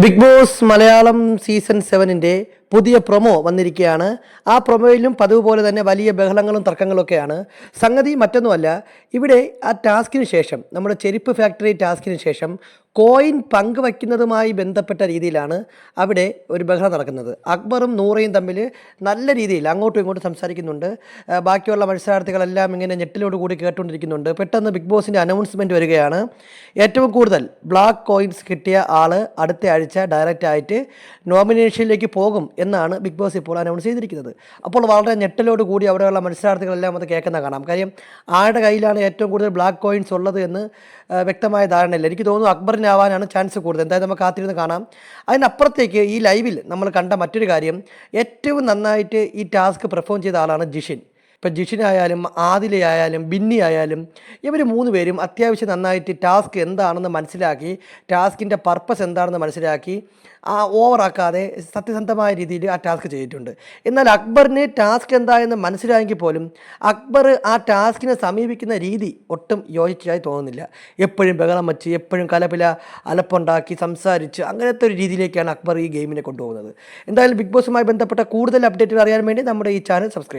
Big boss Malayalam season 7-ൻ്റെ പുതിയ promo വന്നിരിക്കുകയാണ്. ആ പ്രൊമോയിലും പതിവ് പോലെ തന്നെ വലിയ ബഹളങ്ങളും തർക്കങ്ങളൊക്കെയാണ്. സംഗതി മറ്റൊന്നുമല്ല, ഇവിടെ ആ ടാസ്കിന് ശേഷം, നമ്മുടെ ചെരുപ്പ് ഫാക്ടറി ടാസ്കിന് ശേഷം കോയിൻ പങ്കുവയ്ക്കുന്നതുമായി ബന്ധപ്പെട്ട രീതിയിലാണ് അവിടെ ഒരു ബഹളം നടക്കുന്നത്. അക്ബറും നൂറയും തമ്മിൽ നല്ല രീതിയിൽ അങ്ങോട്ടും ഇങ്ങോട്ടും സംസാരിക്കുന്നുണ്ട്. ബാക്കിയുള്ള മത്സരാർത്ഥികളെല്ലാം ഇങ്ങനെ ഞെട്ടിലോട് കൂടി കേട്ടുകൊണ്ടിരിക്കുന്നുണ്ട്. പെട്ടെന്ന് ബിഗ് ബോസിൻ്റെ അനൗൺസ്മെൻറ്റ് വരികയാണ്. ഏറ്റവും കൂടുതൽ ബ്ലാക്ക് കോയിൻസ് കിട്ടിയ ആൾ അടുത്ത ആഴ്ച ഡയറക്റ്റ് ആയിട്ട് നോമിനേഷനിലേക്ക് പോകും എന്നാണ് ബിഗ് ബോസ് ഇപ്പോൾ അനൗൺസ് ചെയ്തിരിക്കുന്നത്. അപ്പോൾ വളരെ ഞെട്ടലോട് കൂടി അവിടെയുള്ള മത്സരാർത്ഥികളെല്ലാം അത് കേൾക്കുന്ന കാണാം. കാര്യം ആരുടെ കയ്യിലാണ് ഏറ്റവും കൂടുതൽ ബ്ലാക്ക് കോയിൻസ് ഉള്ളത് എന്ന് വ്യക്തമായ ധാരണയില്ല. എനിക്ക് തോന്നുന്നു അക്ബറിനാവാനാണ് ചാൻസ് കൂടുതൽ. എന്തായാലും നമുക്ക് കാത്തിരുന്ന് കാണാം. അതിനപ്പുറത്തേക്ക് ഈ ലൈവിൽ നമ്മൾ കണ്ട മറ്റൊരു കാര്യം, ഏറ്റവും നന്നായിട്ട് ഈ ടാസ്ക് പെർഫോം ചെയ്ത ആളാണ് ജിഷിൻ. ഇപ്പം ജിഷിനായാലും ആദിലയായാലും ബിന്നി ആയാലും ഇവർ 3 പേരും അത്യാവശ്യം നന്നായിട്ട് ടാസ്ക് എന്താണെന്ന് മനസ്സിലാക്കി, ടാസ്കിൻ്റെ പർപ്പസ് എന്താണെന്ന് മനസ്സിലാക്കി ഓവറാക്കാതെ സത്യസന്ധമായ രീതിയിൽ ആ ടാസ്ക് ചെയ്തിട്ടുണ്ട്. എന്നാൽ അക്ബറിന് ടാസ്ക് എന്തായെന്ന് മനസ്സിലായെങ്കിൽ പോലും അക്ബർ ആ ടാസ്കിനെ സമീപിക്കുന്ന രീതി ഒട്ടും യോജിച്ചതായി തോന്നുന്നില്ല. എപ്പോഴും ബഹളം വച്ച്, എപ്പോഴും കലപില അലപ്പുണ്ടാക്കി സംസാരിച്ച്, അങ്ങനത്തെ ഒരു രീതിയിലേക്കാണ് അക്ബർ ഈ ഗെയിമിനെ കൊണ്ടുപോകുന്നത്. എന്തായാലും ബിഗ് ബോസുമായി ബന്ധപ്പെട്ട കൂടുതൽ അപ്ഡേറ്റുകൾ അറിയാൻ വേണ്ടി നമ്മുടെ ഈ ചാനൽ സബ്സ്ക്രൈബ്